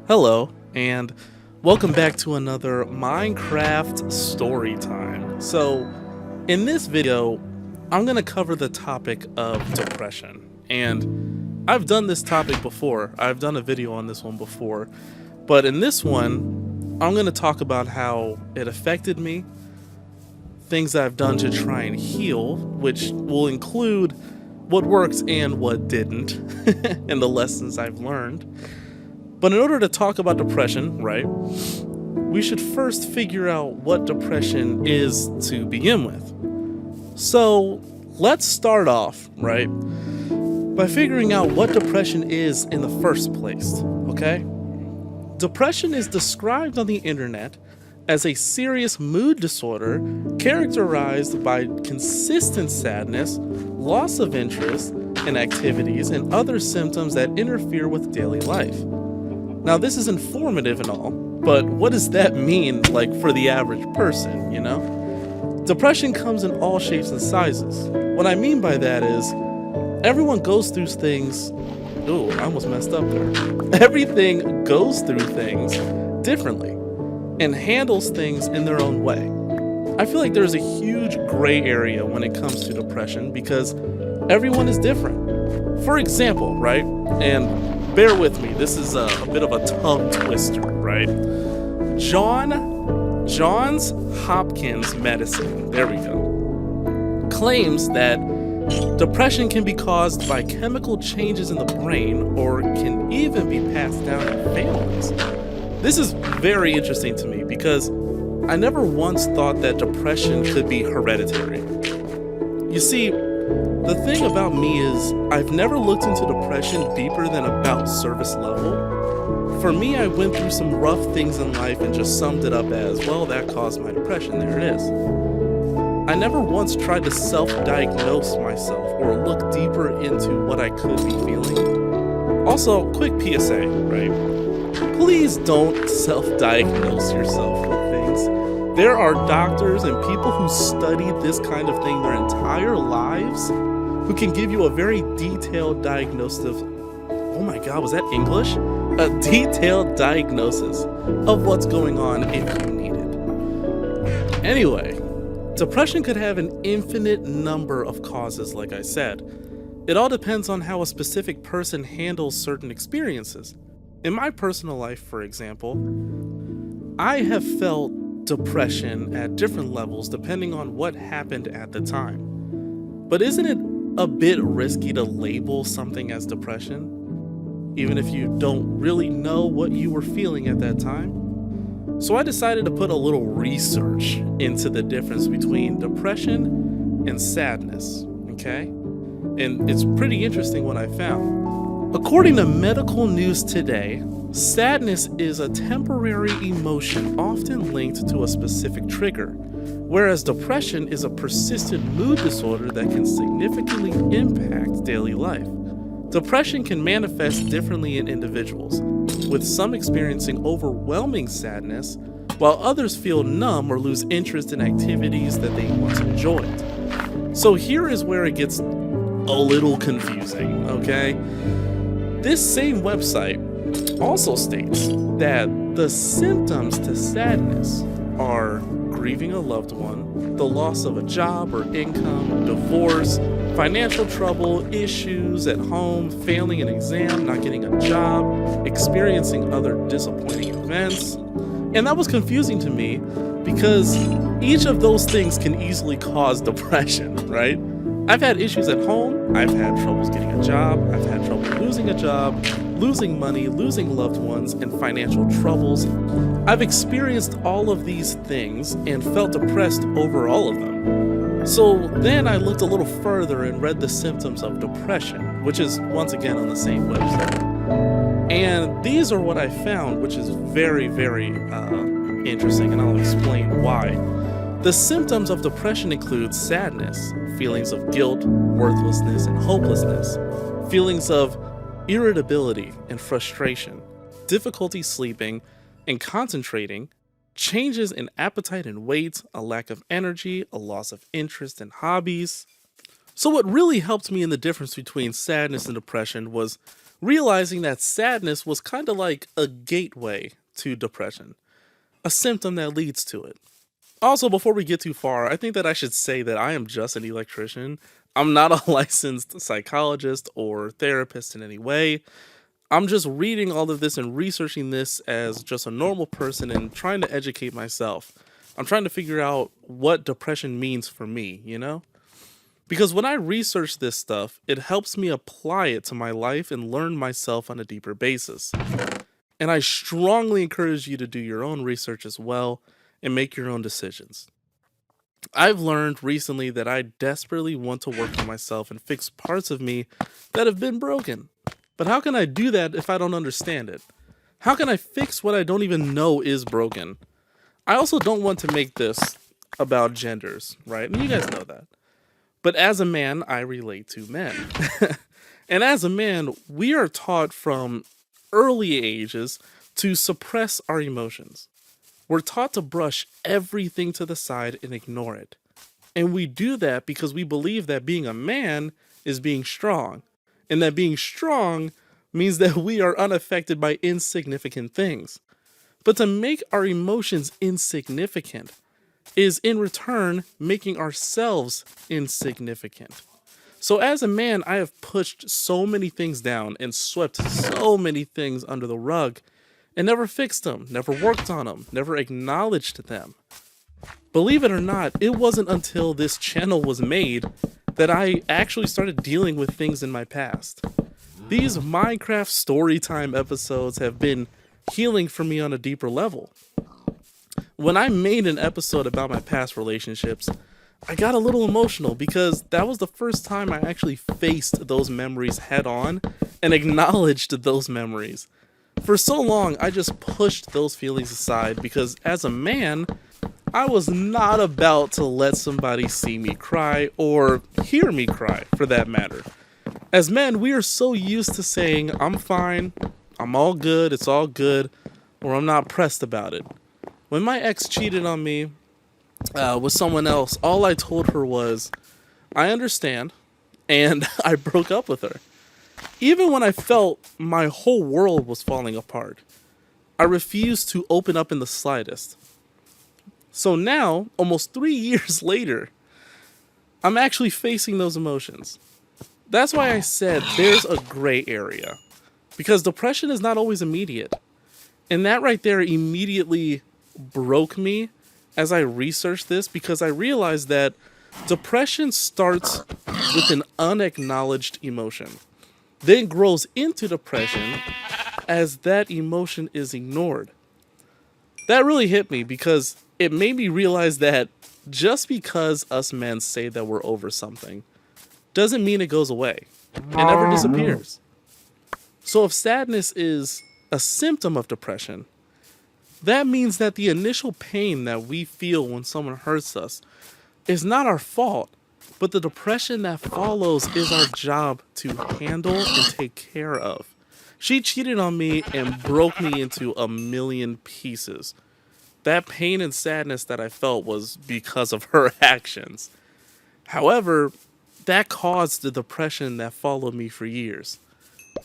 Hello, and welcome back to another Minecraft story time. So, in this video, I'm going to cover the topic of depression. And I've done this topic before. I've done a video on this one before. But in this one, I'm going to talk about how it affected me, things that I've done to try and heal, which will include what worked and what didn't, and the lessons I've learned. But in order to talk about depression, right, we should first figure out what depression is to begin with. So let's start off, right, by figuring out what depression is in the first place, okay? Depression is described on the internet as a serious mood disorder characterized by consistent sadness, loss of interest in activities, and other symptoms that interfere with daily life. Now, this is informative and all, but what does that mean, like, for the average person, you know? Depression comes in all shapes and sizes. What I mean by that is, everyone goes through things. Ooh, I almost messed up there. Everything goes through things differently and handles things in their own way. I feel like there's a huge gray area when it comes to depression because everyone is different. For example, right, and bear with me, this is a bit of a tongue twister, right? Johns Hopkins Medicine, there we go, claims that depression can be caused by chemical changes in the brain or can even be passed down in families. This is very interesting to me because I never once thought that depression could be hereditary. You see, the thing about me is I've never looked into depression deeper than about surface level. For me, I went through some rough things in life and just summed it up as, well, that caused my depression, there it is. I never once tried to self-diagnose myself or look deeper into what I could be feeling. Also, quick PSA, right? Please don't self-diagnose yourself with things. There are doctors and people who study this kind of thing their entire lives who can give you a very detailed diagnosis of, oh my god, was that English? A detailed diagnosis of what's going on if you need it. Anyway, depression could have an infinite number of causes, like I said. It all depends on how a specific person handles certain experiences. In my personal life, for example, I have felt depression at different levels depending on what happened at the time. But isn't it a bit risky to label something as depression, even if you don't really know what you were feeling at that time? So I decided to put a little research into the difference between depression and sadness, okay? And it's pretty interesting what I found. According to Medical News Today, sadness is a temporary emotion often linked to a specific trigger, whereas depression is a persistent mood disorder that can significantly impact daily life. Depression can manifest differently in individuals, with some experiencing overwhelming sadness, while others feel numb or lose interest in activities that they once enjoyed. So here is where it gets a little confusing, okay? This same website also states that the symptoms to sadness are grieving a loved one, the loss of a job or income, divorce, financial trouble, issues at home, failing an exam, not getting a job, experiencing other disappointing events. And that was confusing to me because each of those things can easily cause depression, right? I've had issues at home, I've had troubles getting a job, I've had trouble losing a job, losing money, losing loved ones, and financial troubles. I've experienced all of these things and felt depressed over all of them. So then I looked a little further and read the symptoms of depression, which is once again on the same website. And these are what I found, which is very, very interesting, and I'll explain why. The symptoms of depression include sadness, feelings of guilt, worthlessness, and hopelessness, feelings of irritability and frustration, difficulty sleeping and concentrating, changes in appetite and weight, a lack of energy, a loss of interest in hobbies. So what really helped me in the difference between sadness and depression was realizing that sadness was kind of like a gateway to depression, a symptom that leads to it. Also, before we get too far, I think that I should say that I am just an electrician. I'm not a licensed psychologist or therapist in any way. I'm just reading all of this and researching this as just a normal person and trying to educate myself. I'm trying to figure out what depression means for me, you know? Because when I research this stuff, it helps me apply it to my life and learn myself on a deeper basis. And I strongly encourage you to do your own research as well and make your own decisions. I've learned recently that I desperately want to work on myself and fix parts of me that have been broken. But how can I do that if I don't understand it? How can I fix what I don't even know is broken? I also don't want to make this about genders, right? And you guys know that. But as a man, I relate to men. And as a man, we are taught from early ages to suppress our emotions. We're taught to brush everything to the side and ignore it. And we do that because we believe that being a man is being strong, and that being strong means that we are unaffected by insignificant things. But to make our emotions insignificant is in return making ourselves insignificant. So as a man, I have pushed so many things down and swept so many things under the rug and never fixed them, never worked on them, never acknowledged them. Believe it or not, it wasn't until this channel was made that I actually started dealing with things in my past. These Minecraft Storytime episodes have been healing for me on a deeper level. When I made an episode about my past relationships, I got a little emotional because that was the first time I actually faced those memories head on and acknowledged those memories. For so long, I just pushed those feelings aside because as a man, I was not about to let somebody see me cry or hear me cry for that matter. As men, we are so used to saying, I'm fine, I'm all good, it's all good, or I'm not pressed about it. When my ex cheated on me with someone else, all I told her was, I understand, and I broke up with her. Even when I felt my whole world was falling apart, I refused to open up in the slightest. So now, almost 3 years later, I'm actually facing those emotions. That's why I said there's a gray area. Because depression is not always immediate. And that right there immediately broke me as I researched this because I realized that depression starts with an unacknowledged emotion, then grows into depression as that emotion is ignored. That really hit me because it made me realize that just because us men say that we're over something doesn't mean it goes away. It never disappears. So if sadness is a symptom of depression, that means that the initial pain that we feel when someone hurts us is not our fault, but the depression that follows is our job to handle and take care of. She cheated on me and broke me into a million pieces. That pain and sadness that I felt was because of her actions. However, that caused the depression that followed me for years.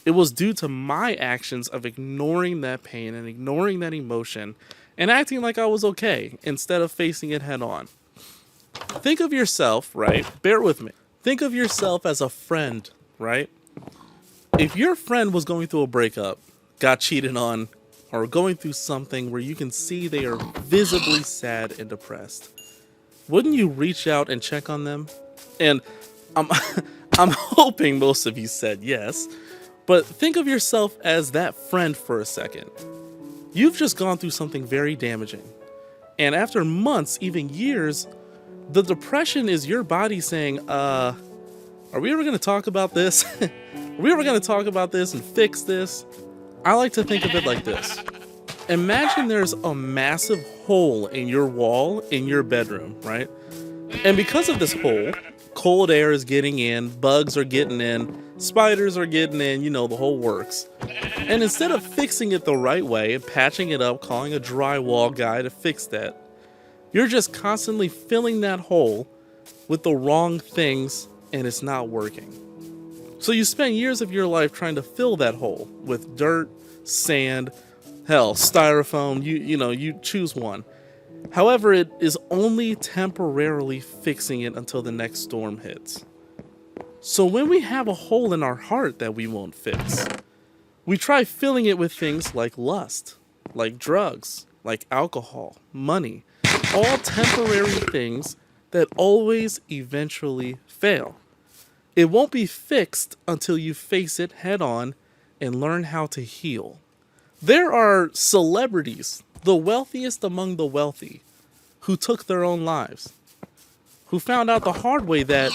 It was due to my actions of ignoring that pain and ignoring that emotion and acting like I was okay instead of facing it head on. Think of yourself, right? Bear with me. Think of yourself as a friend, right? If your friend was going through a breakup, got cheated on, or going through something where you can see they are visibly sad and depressed, wouldn't you reach out and check on them? And I'm I'm hoping most of you said yes, but think of yourself as that friend for a second. You've just gone through something very damaging. And after months, even years, the depression is your body saying, are we ever going to talk about this? Are we ever going to talk about this and fix this? I like to think of it like this. Imagine there's a massive hole in your wall in your bedroom, right? And because of this hole, cold air is getting in, bugs are getting in, spiders are getting in, you know, the whole works. And instead of fixing it the right way, patching it up, calling a drywall guy to fix that, you're just constantly filling that hole with the wrong things and it's not working. So you spend years of your life trying to fill that hole with dirt, sand, hell, styrofoam, you choose one. However, it is only temporarily fixing it until the next storm hits. So when we have a hole in our heart that we won't fix, we try filling it with things like lust, like drugs, like alcohol, money, all temporary things that always eventually fail. It won't be fixed until you face it head on and learn how to heal. There are celebrities, the wealthiest among the wealthy, who took their own lives, who found out the hard way that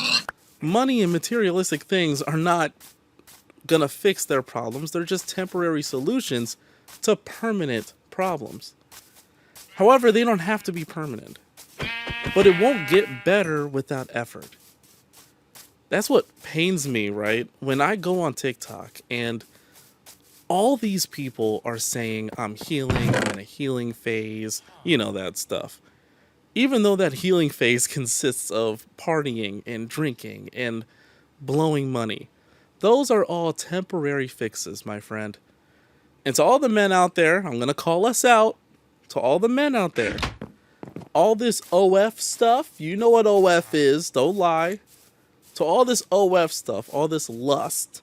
money and materialistic things are not gonna fix their problems. They're just temporary solutions to permanent problems. However, they don't have to be permanent, but it won't get better without effort. That's what pains me, right? When I go on TikTok and all these people are saying, I'm healing, I'm in a healing phase, that stuff. Even though that healing phase consists of partying and drinking and blowing money. Those are all temporary fixes, my friend. And to all the men out there, I'm going to call us out. To all the men out there, all this OF stuff, you know what OF is, don't lie. To all this OF stuff, all this lust,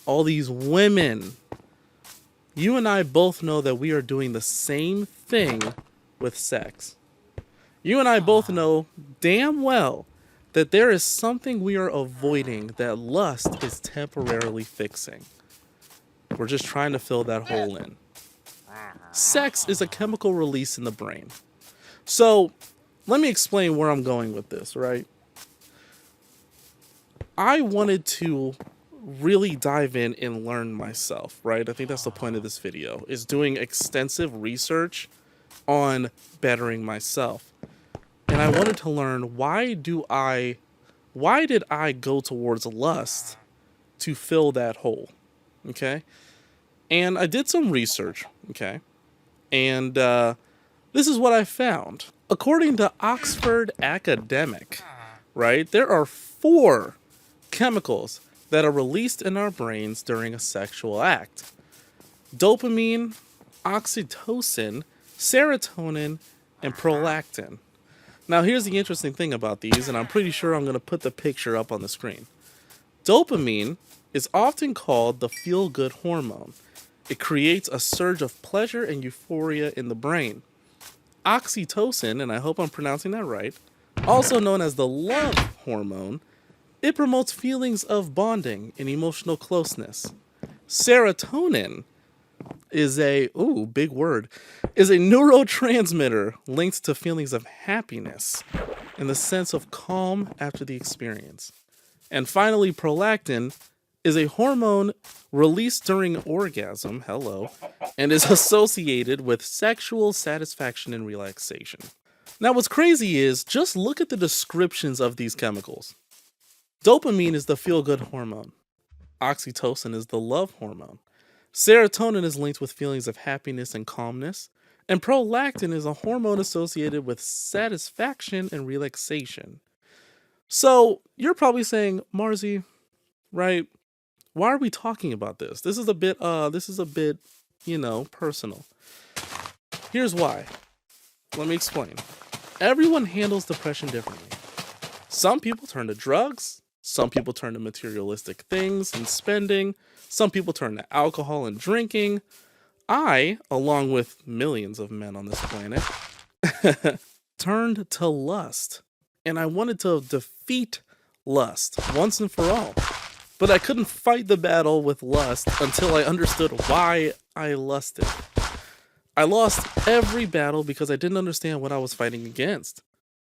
all these women, you and I both know that we are doing the same thing with sex. You and I both know damn well that there is something we are avoiding that lust is temporarily fixing. We're just trying to fill that hole in. Sex is a chemical release in the brain. So, let me explain where I'm going with this, right? I wanted to really dive in and learn myself, right? I think that's the point of this video, is doing extensive research on bettering myself. And I wanted to learn why did I go towards lust to fill that hole, okay? And I did some research, okay? And this is what I found. According to Oxford Academic, right, there are 4 chemicals that are released in our brains during a sexual act. Dopamine, oxytocin, serotonin, and prolactin. Now, here's the interesting thing about these, and I'm pretty sure I'm going to put the picture up on the screen. Dopamine is often called the feel-good hormone. It creates a surge of pleasure and euphoria in the brain. Oxytocin, and I hope I'm pronouncing that right, also known as the love hormone, it promotes feelings of bonding and emotional closeness. Serotonin is big word, is a neurotransmitter linked to feelings of happiness and the sense of calm after the experience. And finally, prolactin is a hormone released during orgasm, and is associated with sexual satisfaction and relaxation. Now, what's crazy is just look at the descriptions of these chemicals. Dopamine is the feel-good hormone. Oxytocin is the love hormone. Serotonin is linked with feelings of happiness and calmness. And prolactin is a hormone associated with satisfaction and relaxation. So you're probably saying, Marzi, right? Why are we talking about this? This is a bit, personal. Here's why. Let me explain. Everyone handles depression differently. Some people turn to drugs. Some people turn to materialistic things and spending. Some people turn to alcohol and drinking. I, along with millions of men on this planet, turned to lust. And I wanted to defeat lust once and for all. But I couldn't fight the battle with lust until I understood why I lusted. I lost every battle because I didn't understand what I was fighting against.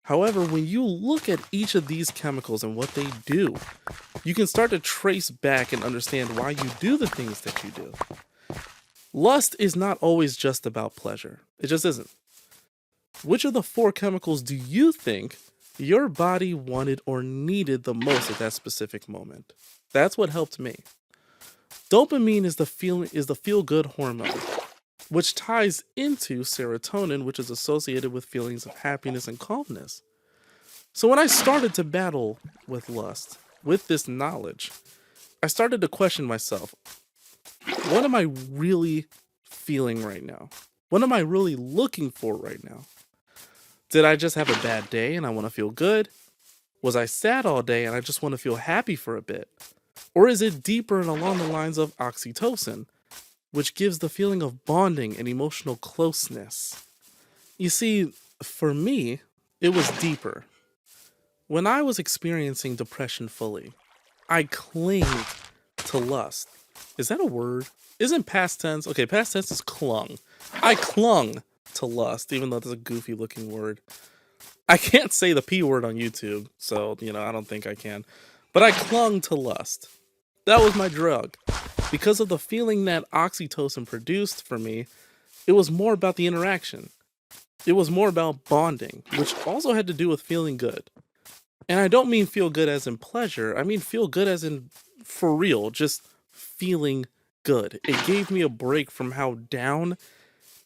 However, when you look at each of these chemicals and what they do, you can start to trace back and understand why you do the things that you do. Lust is not always just about pleasure. It just isn't. Which of the 4 chemicals do you think your body wanted or needed the most at that specific moment? That's what helped me. Dopamine is the feel-good hormone, which ties into serotonin, which is associated with feelings of happiness and calmness. So when I started to battle with lust, with this knowledge, I started to question myself. What am I really feeling right now? What am I really looking for right now? Did I just have a bad day and I want to feel good? Was I sad all day and I just want to feel happy for a bit? Or is it deeper and along the lines of oxytocin, which gives the feeling of bonding and emotional closeness? You see, for me, it was deeper. When I was experiencing depression fully, I clinged to lust. Is that a word? Isn't past tense? Okay, past tense is clung. I clung to lust, even though that's a goofy looking word. I can't say the P word on YouTube, so, I don't think I can. But I clung to lust. That was my drug. Because of the feeling that oxytocin produced for me, it was more about the interaction. It was more about bonding, which also had to do with feeling good. And I don't mean feel good as in pleasure, I mean feel good as in for real, just feeling good. It gave me a break from how down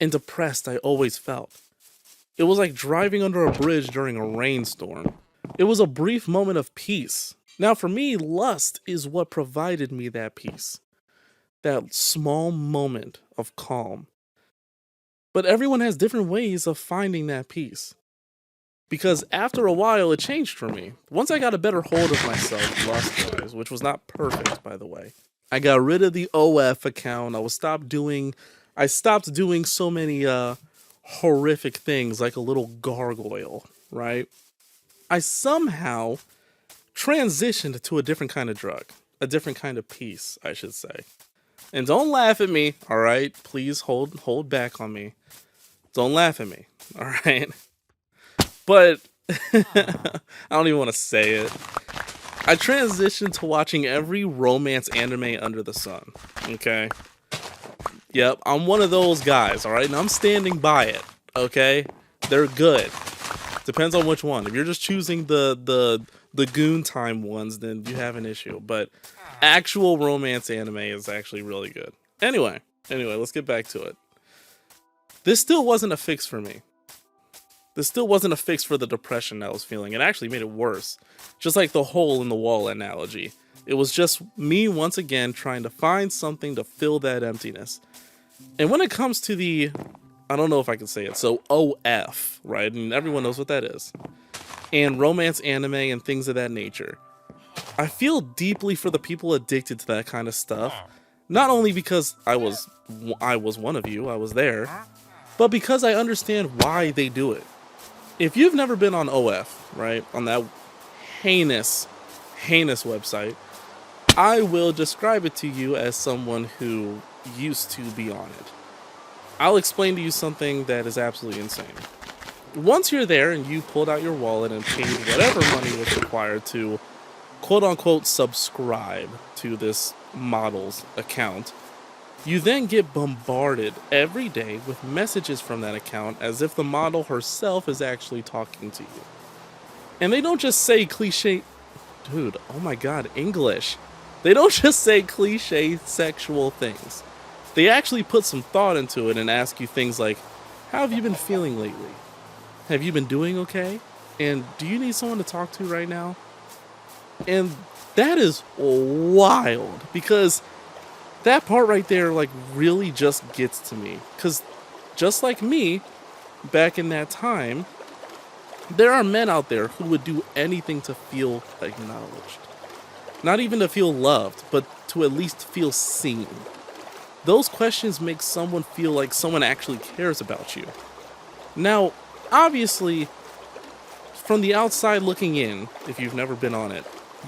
and depressed I always felt. It was like driving under a bridge during a rainstorm. It was a brief moment of peace. Now, for me, lust is what provided me that peace, that small moment of calm. But everyone has different ways of finding that peace. Because after a while, it changed for me. Once I got a better hold of myself, lust-wise, which was not perfect, by the way. I got rid of the OF account. I stopped doing so many horrific things like a little gargoyle, right? I somehow transitioned to a different kind of drug, a different kind of peace, I should say. And don't laugh at me, all right? Please hold back on me. Don't laugh at me, all right? But I don't even want to say it. I transitioned to watching every romance anime under the sun, okay? Yep, I'm one of those guys, all right? And I'm standing by it, okay? They're good. Depends on which one. If you're just choosing the Goon Time ones, then you have an issue. But actual romance anime is actually really good. Anyway, let's get back to it. This still wasn't a fix for me. This still wasn't a fix for the depression I was feeling. It actually made it worse. Just like the hole in the wall analogy. It was just me once again trying to find something to fill that emptiness. And when it comes to the, I don't know if I can say it, so OF, right? And everyone knows what that is. And romance anime and things of that nature. I feel deeply for the people addicted to that kind of stuff. Not only because I was one of you, I was there, but because I understand why they do it. If you've never been on OF, right, on that heinous website, I will describe it to you as someone who used to be on it. I'll explain to you something that is absolutely insane. Once you're there and you pulled out your wallet and paid whatever money was required to quote-unquote subscribe to this model's account, you then get bombarded every day with messages from that account as if the model herself is actually talking to you. And they don't just say cliche... Dude, oh my god, English. They don't just say cliche sexual things. They actually put some thought into it and ask you things like, how have you been feeling lately? Have you been doing okay? And do you need someone to talk to right now? And that is wild, because that part right there, like, really just gets to me. Because just like me, back in that time, there are men out there who would do anything to feel acknowledged. Not even to feel loved, but to at least feel seen. Those questions make someone feel like someone actually cares about you. Now, obviously, from the outside looking in, if you've never been on it,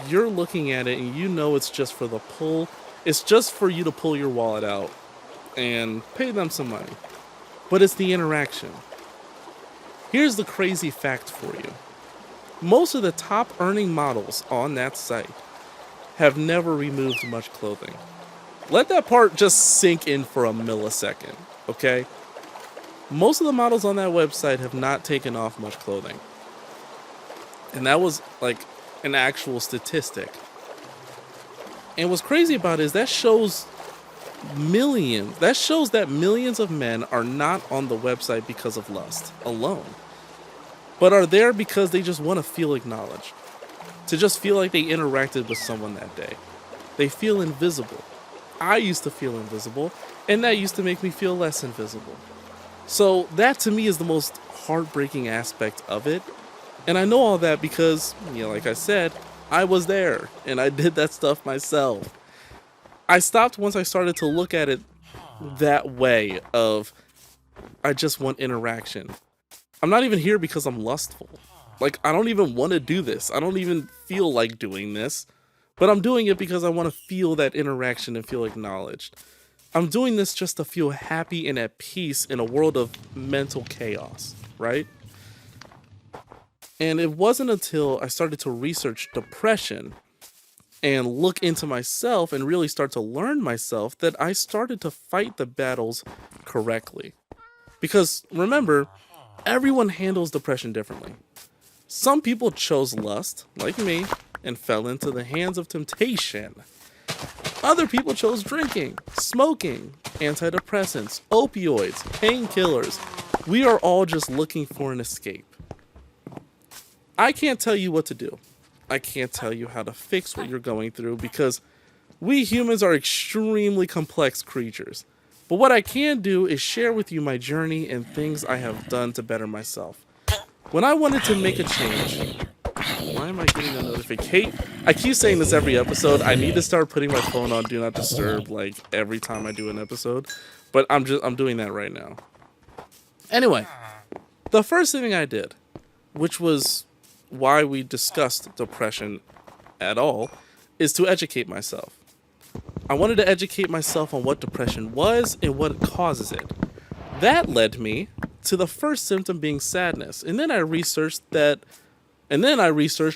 you're looking at it and you know it's just for the pull. It's just for you to pull your wallet out and pay them some money. But it's the interaction. Here's the crazy fact for you. Most of the top earning models on that site have never removed much clothing. Let that part just sink in for a millisecond, okay? Most of the models on that website have not taken off much clothing. And that was like an actual statistic. And what's crazy about it is that shows that millions of men are not on the website because of lust alone, but are there because they just want to feel acknowledged, to just feel like they interacted with someone that day. They feel invisible. I used to feel invisible, and that used to make me feel less invisible. So that to me is the most heartbreaking aspect of it. And I know all that because, like I said, I was there and I did that stuff myself. I stopped once I started to look at it that way of I just want interaction. I'm not even here because I'm lustful. Like, I don't even want to do this. I don't even feel like doing this. But I'm doing it because I want to feel that interaction and feel acknowledged. I'm doing this just to feel happy and at peace in a world of mental chaos, right? And it wasn't until I started to research depression and look into myself and really start to learn myself that I started to fight the battles correctly. Because remember, everyone handles depression differently. Some people chose lust, like me, and fell into the hands of temptation. Other people chose drinking, smoking, antidepressants, opioids, painkillers. We are all just looking for an escape. I can't tell you what to do. I can't tell you how to fix what you're going through because we humans are extremely complex creatures. But what I can do is share with you my journey and things I have done to better myself. When I wanted to make a change, why am I getting a notification? I keep saying this every episode. I need to start putting my phone on Do Not Disturb like every time I do an episode. But I'm doing that right now. Anyway, the first thing I did, which was why we discussed depression at all, is to educate myself. I wanted to educate myself on what depression was and what causes it. That led me to the first symptom being sadness, and then I researched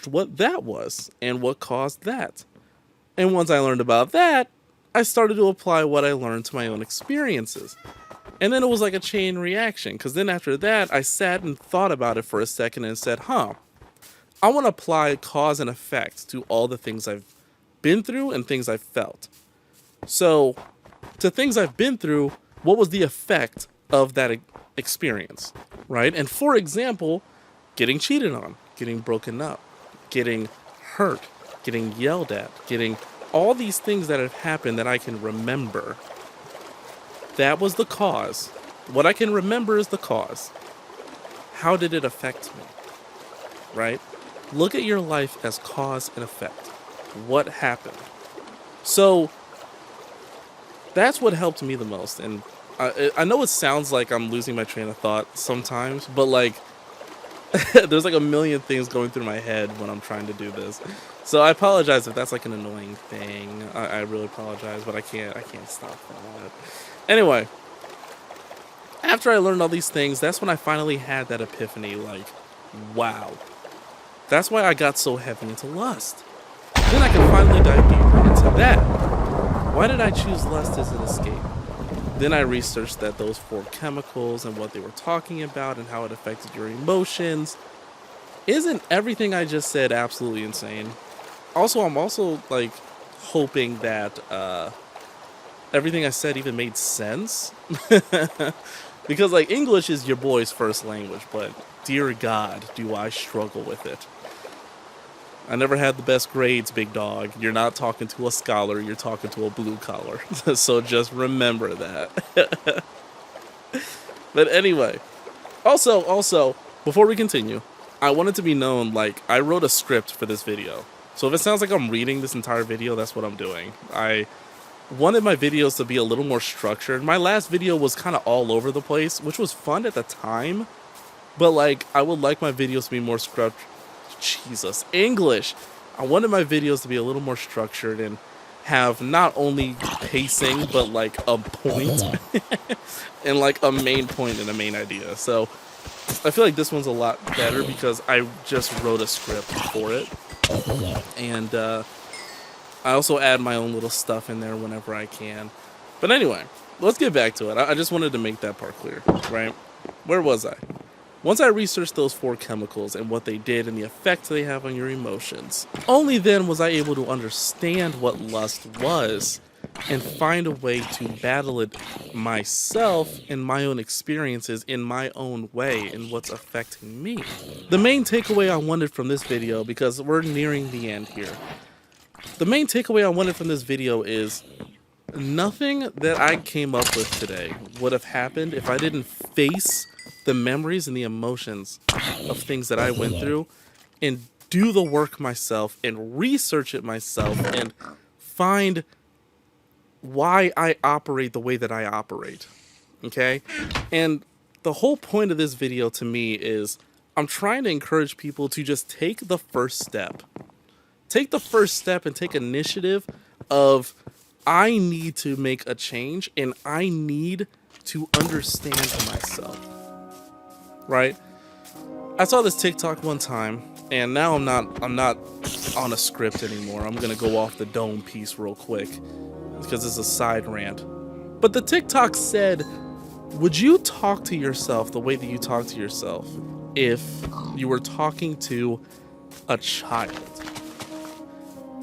what that was and what caused that. And once I learned about that, I started to apply what I learned to my own experiences. And then it was like a chain reaction, because then after that, I sat and thought about it for a second and said, I want to apply cause and effect to all the things I've been through and things I've felt. So, to things I've been through, what was the effect of that experience, right? And for example, getting cheated on, getting broken up, getting hurt, getting yelled at, getting all these things that have happened that I can remember. That was the cause. What I can remember is the cause. How did it affect me, right? Look at your life as cause and effect. What happened? So that's what helped me the most. And I know it sounds like I'm losing my train of thought sometimes, but like there's like a million things going through my head when I'm trying to do this. So I apologize if that's like an annoying thing. I really apologize, but I can't stop that. Anyway, after I learned all these things, that's when I finally had that epiphany, like, wow. That's why I got so heavy into lust. Then I can finally dive deeper into that. Why did I choose lust as an escape? Then I researched that those 4 chemicals and what they were talking about and how it affected your emotions. Isn't everything I just said absolutely insane? Also, I'm also like hoping that everything I said even made sense. Because like English is your boy's first language, but dear God, do I struggle with it. I never had the best grades, big dog. You're not talking to a scholar, you're talking to a blue collar. So just remember that. But anyway, also, before we continue, I want it to be known, like, I wrote a script for this video. So if it sounds like I'm reading this entire video, that's what I'm doing. I wanted my videos to be a little more structured. My last video was kind of all over the place, which was fun at the time. But, like, I would like my videos to be more structured. Jesus, English. I wanted my videos to be a little more structured and have not only pacing, but like a point and like a main point and a main idea. So I feel like this one's a lot better because I just wrote a script for it. And I also add my own little stuff in there whenever I can. But anyway, let's get back to it. I just wanted to make that part clear, right? Where was I? Once I researched those 4 chemicals and what they did and the effect they have on your emotions, only then was I able to understand what lust was and find a way to battle it myself in my own experiences in my own way and what's affecting me. The main takeaway I wanted from this video, because we're nearing the end here, The main takeaway I wanted from this video is nothing that I came up with today would have happened if I didn't face the memories and the emotions of things that I went through and do the work myself and research it myself and find why I operate the way that I operate. Okay? And the whole point of this video to me is I'm trying to encourage people to just take the first step. Take the first step and take initiative of I need to make a change and I need to understand myself. Right? I saw this TikTok one time and now I'm not on a script anymore. I'm going to go off the dome piece real quick because it's a side rant. But the TikTok said, would you talk to yourself the way that you talk to yourself if you were talking to a child?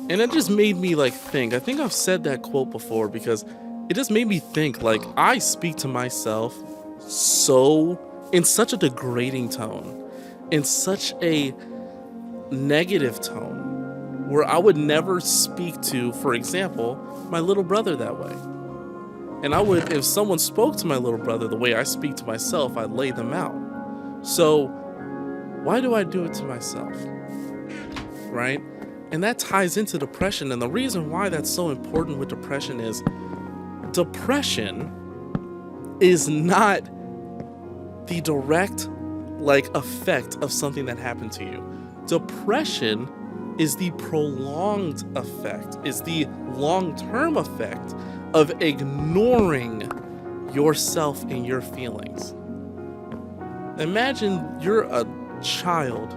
And it just made me like think. I think I've said that quote before because it just made me think like I speak to myself so in such a degrading tone, in such a negative tone, where I would never speak to, for example, my little brother that way. And I would, if someone spoke to my little brother the way I speak to myself, I'd lay them out. So why do I do it to myself? Right? And that ties into depression. And the reason why that's so important with depression is depression is not the direct effect of something that happened to you. Depression is the prolonged effect, is the long-term effect of ignoring yourself and your feelings. Imagine you're a child.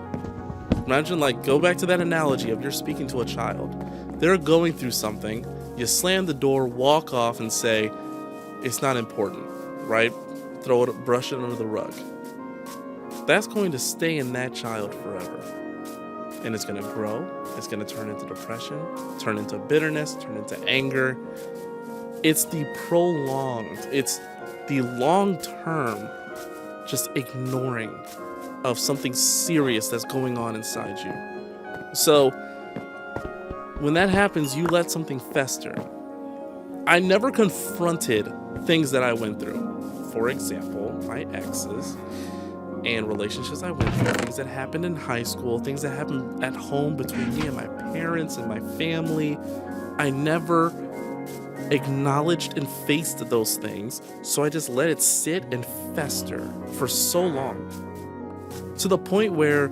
Imagine, go back to that analogy of you're speaking to a child. They're going through something. You slam the door, walk off, and say, it's not important, right? Throw it, brush it under the rug. That's going to stay in that child forever. And it's going to grow. It's going to turn into depression, turn into bitterness, turn into anger. It's the prolonged, it's the long-term just ignoring of something serious that's going on inside you. So when that happens, you let something fester. I never confronted things that I went through. For example, my exes and relationships I went through, things that happened in high school, things that happened at home between me and my parents and my family. I never acknowledged and faced those things, so I just let it sit and fester for so long. To the point where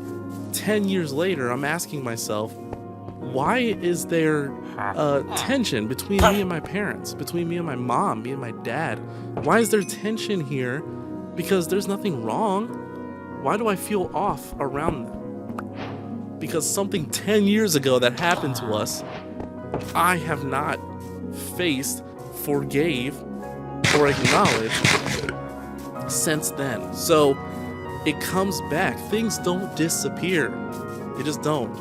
10 years later, I'm asking myself, why is there tension between me and my parents, between me and my mom, me and my dad? Why is there tension here? Because there's nothing wrong. Why do I feel off around them? Because something 10 years ago that happened to us, I have not faced, forgave, or acknowledged since then. So it comes back. Things don't disappear. They just don't.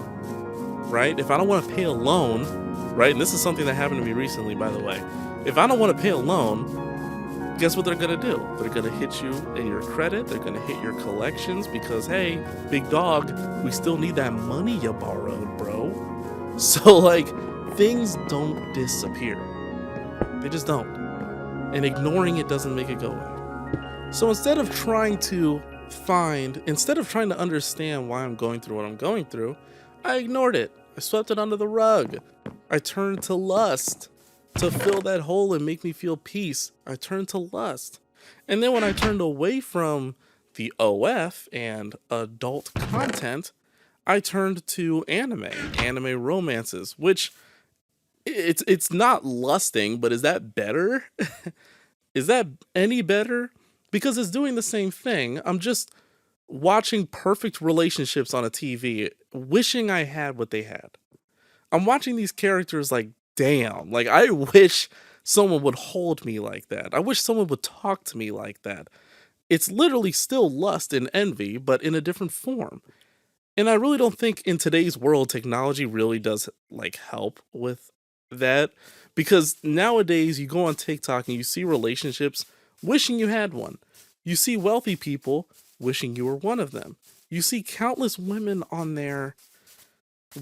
Right? If I don't want to pay a loan, right? And this is something that happened to me recently, by the way. If I don't want to pay a loan, guess what they're going to do? They're going to hit you in your credit. They're going to hit your collections because, hey, big dog, we still need that money you borrowed, bro. So, things don't disappear. They just don't. And ignoring it doesn't make it go away. So instead of trying to understand why I'm going through what I'm going through, I ignored it. I swept it under the rug. I turned to lust to fill that hole and make me feel peace. I turned to lust. And then when I turned away from the OF and adult content, I turned to anime romances, which it's not lusting, but is that better? Is that any better? Because it's doing the same thing. I'm just watching perfect relationships on a TV, wishing I had what they had. I'm watching these characters damn, I wish someone would hold me like that. I wish someone would talk to me like that. It's literally still lust and envy, but in a different form. And I really don't think in today's world, technology really does help with that. Because nowadays you go on TikTok and you see relationships wishing you had one. You see wealthy people wishing you were one of them. You see countless women on there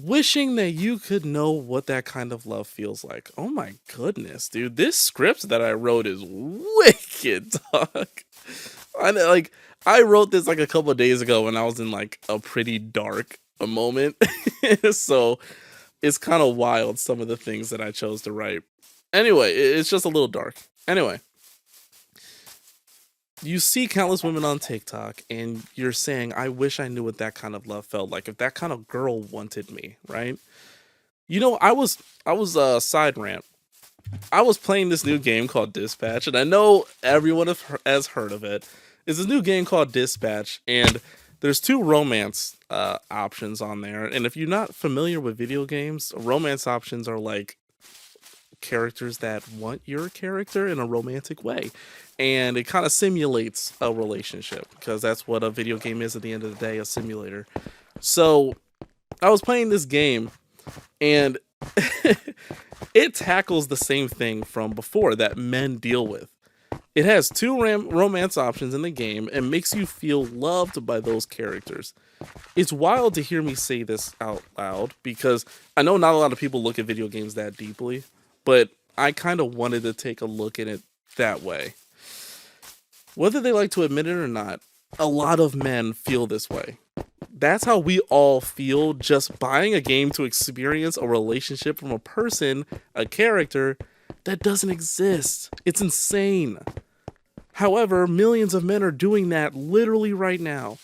Wishing that you could know what that kind of love feels like. Oh my goodness, dude. This script that I wrote is wicked, dog. Like, I wrote this like a couple of days ago when I was in like a pretty dark a moment. So it's kind of wild, some of the things that I chose to write. Anyway, it's just a little dark. Anyway, you see countless women on TikTok and you're saying, I wish I knew what that kind of love felt like. If that kind of girl wanted me, right? You know, I was side rant. I was playing this new game called Dispatch, and I know everyone has heard of it. It's this new game called Dispatch, and there's two romance options on there. And if you're not familiar with video games, romance options are like characters that want your character in a romantic way. And it kind of simulates a relationship because that's what a video game is at the end of the day, a simulator. So I was playing this game and it tackles the same thing from before that men deal with. It has two romance options in the game and makes you feel loved by those characters. It's wild to hear me say this out loud because I know not a lot of people look at video games that deeply, but I kind of wanted to take a look at it that way. Whether they like to admit it or not, a lot of men feel this way. That's how we all feel just buying a game to experience a relationship from a person, a character that doesn't exist. It's insane. However, millions of men are doing that literally right now.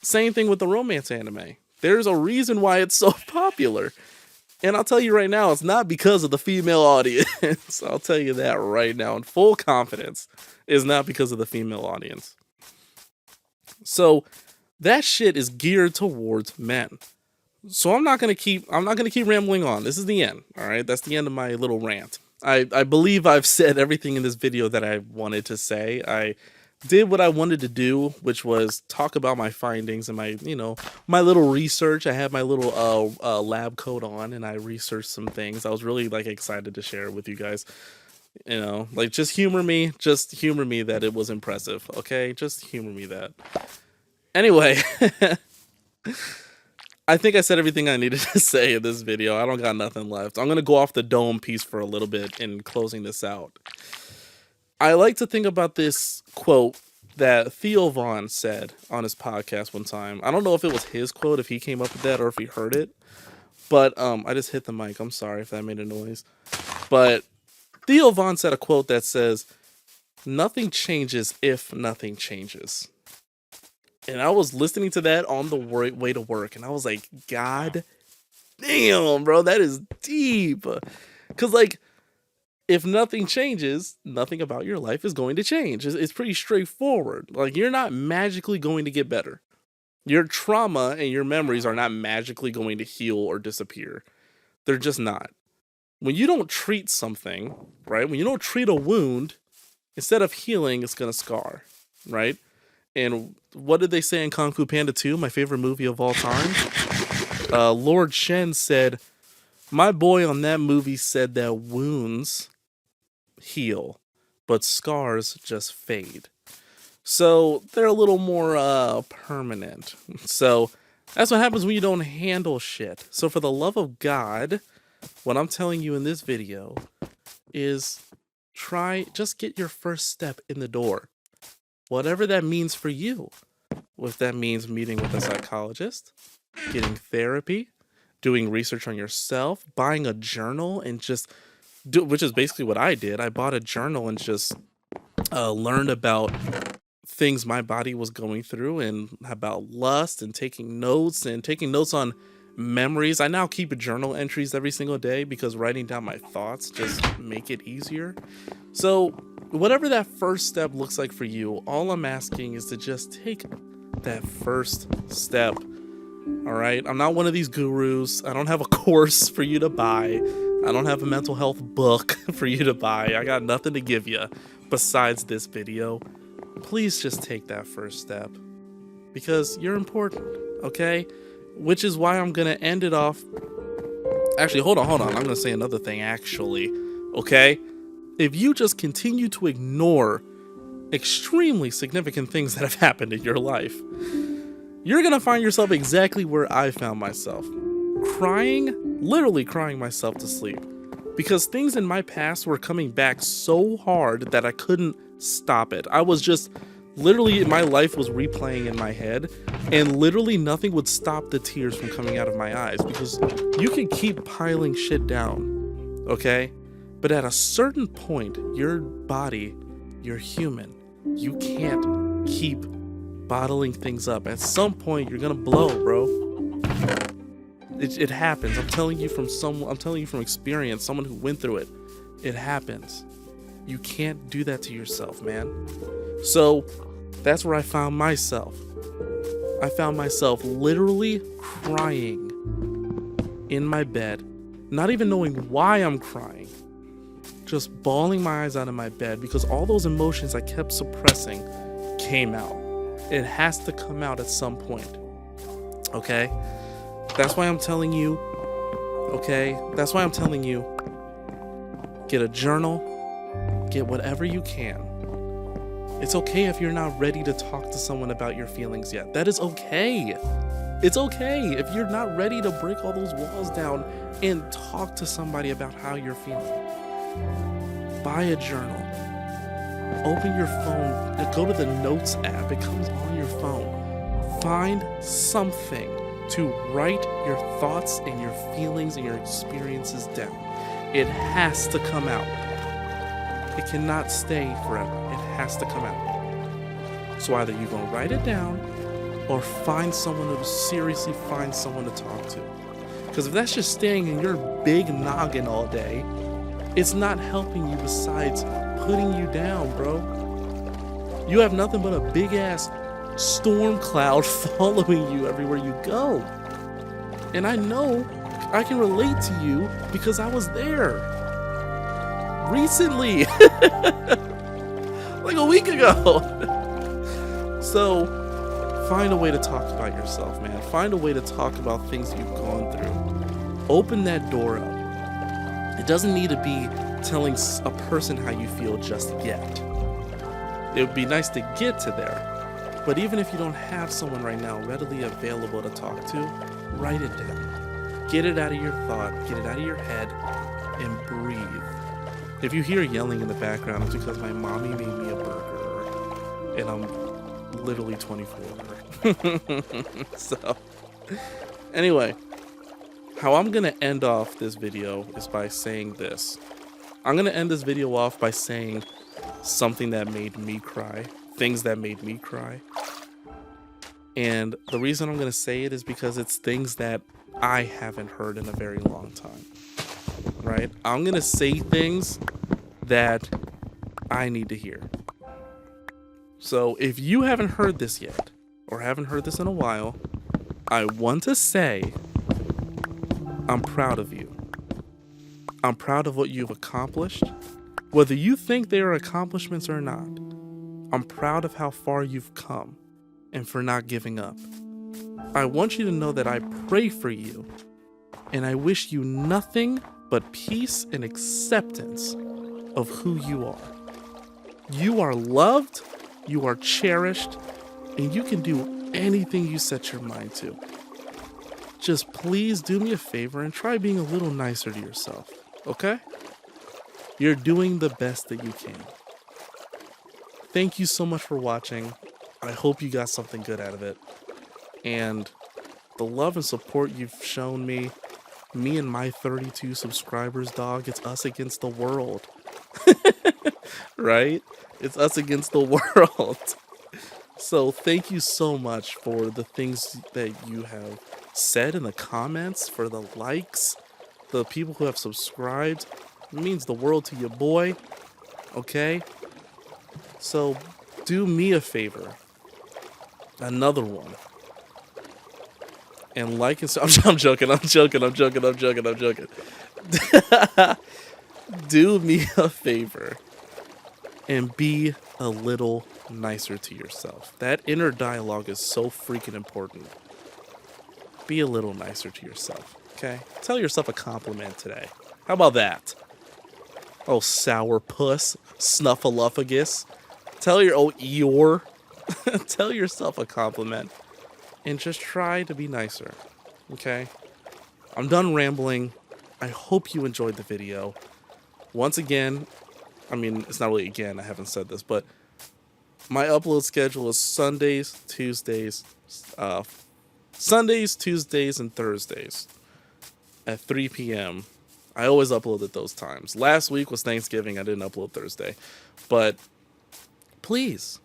Same thing with the romance anime. There's a reason why it's so popular. And I'll tell you right now, it's not because of the female audience. I'll tell you that right now in full confidence. It's not because of the female audience. So that shit is geared towards men. So I'm not gonna keep rambling on. This is the end. All right, that's the end of my little rant. I believe I've said everything in this video that I wanted to say. I did what I wanted to do, which was talk about my findings and my little research. I had my little lab coat on and I researched some things. I was really like excited to share it with you guys. Like just humor me that it was impressive. Okay, just humor me that. Anyway, I think I said everything I needed to say in this video. I don't got nothing left. I'm going to go off the dome piece for a little bit in closing this out. I like to think about this quote that Theo Vaughn said on his podcast one time. I don't know if it was his quote, if he came up with that or if he heard it. But I just hit the mic. I'm sorry if that made a noise. But Theo Vaughn said a quote that says, "Nothing changes if nothing changes." And I was listening to that on the way to work, and I was like, God damn, bro, that is deep. Because, like, if nothing changes, nothing about your life is going to change. It's pretty straightforward. Like, you're not magically going to get better. Your trauma and your memories are not magically going to heal or disappear. They're just not. When you don't treat something, right? When you don't treat a wound, instead of healing, it's going to scar, right? And what did they say in Kung Fu Panda 2, my favorite movie of all time? Lord Shen said, my boy on that movie said that wounds heal, but scars just fade. So they're a little more permanent. So that's what happens when you don't handle shit. So for the love of God, what I'm telling you in this video is just get your first step in the door. Whatever that means for you. If that means meeting with a psychologist, getting therapy, doing research on yourself, buying a journal and which is basically what I did. I bought a journal and just learned about things my body was going through and about lust and taking notes on memories. I now keep journal entries every single day because writing down my thoughts just make it easier. So whatever that first step looks like for you, all I'm asking is to just take that first step. All right. I'm not one of these gurus. I don't have a course for you to buy. I don't have a mental health book for you to buy. I got nothing to give you besides this video. Please just take that first step because you're important. Okay. Which is why I'm going to end it off. Actually, hold on. I'm going to say another thing actually. Okay. If you just continue to ignore extremely significant things that have happened in your life, you're going to find yourself exactly where I found myself. crying, literally crying myself to sleep, because things in my past were coming back so hard that I couldn't stop it. I was just literally, my life was replaying in my head, and literally nothing would stop the tears from coming out of my eyes, because you can keep piling shit down, okay? But at a certain point, your body, you're human. You can't keep bottling things up. At some point, you're gonna blow, bro. It happens. I'm telling you from experience, someone who went through it. It happens. You can't do that to yourself, man. So that's where I found myself. I found myself literally crying in my bed, not even knowing why I'm crying, just bawling my eyes out in my bed because all those emotions I kept suppressing came out. It has to come out at some point. Okay? That's why I'm telling you, get a journal, get whatever you can. It's okay if you're not ready to talk to someone about your feelings yet. That is okay. It's okay if you're not ready to break all those walls down and talk to somebody about how you're feeling. Buy a journal. Open your phone. Go to the Notes app. It comes on your phone. Find something to write your thoughts and your feelings and your experiences down. It has to come out. It cannot stay forever. It has to come out. So either you're going to write it down or find someone to talk to. Because if that's just staying in your big noggin all day, it's not helping you besides putting you down, bro. You have nothing but a big ass storm cloud following you everywhere you go. And I know I can relate to you because I was there recently, like a week ago. So find a way to talk about yourself, man. Find a way to talk about things you've gone through. Open that door up. It doesn't need to be telling a person how you feel just yet. It would be nice to get to there. But even if you don't have someone right now readily available to talk to, write it down. Get it out of your thought, get it out of your head, and breathe. If you hear yelling in the background, it's because my mommy made me a burger, and I'm literally 24. So, anyway, how I'm gonna end off this video is by saying this. I'm gonna end this video off by saying something that made me cry. Things that made me cry. And the reason I'm going to say it is because it's things that I haven't heard in a very long time. Right? I'm going to say things that I need to hear. So if you haven't heard this yet, or haven't heard this in a while, I want to say I'm proud of you. I'm proud of what you've accomplished. Whether you think they are accomplishments or not, I'm proud of how far you've come and for not giving up. I want you to know that I pray for you and I wish you nothing but peace and acceptance of who you are. You are loved, you are cherished, and you can do anything you set your mind to. Just please do me a favor and try being a little nicer to yourself, okay? You're doing the best that you can. Thank you so much for watching. I hope you got something good out of it. And the love and support you've shown me and my 32 subscribers, dog, it's us against the world. Right? It's us against the world. So thank you so much for the things that you have said in the comments, for the likes, the people who have subscribed. It means the world to you, boy. Okay? So do me a favor. Another one. And like and I'm joking. Do me a favor and be a little nicer to yourself. That inner dialogue is so freaking important. Be a little nicer to yourself, okay? Tell yourself a compliment today. How about that? Oh, sourpuss, snuffleupagus. Tell your Eeyore. Tell yourself a compliment. And just try to be nicer, okay? I'm done rambling. I hope you enjoyed the video. Once again, I mean, it's not really again, I haven't said this, but my upload schedule is uh, Sundays, Tuesdays, and Thursdays at 3 p.m. I always upload at those times. Last week was Thanksgiving. I didn't upload Thursday. But please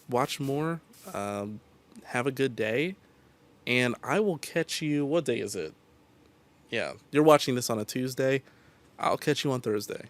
watch more. Have a good day. And I will catch you. What day is it? Yeah, you're watching this on a Tuesday. I'll catch you on Thursday.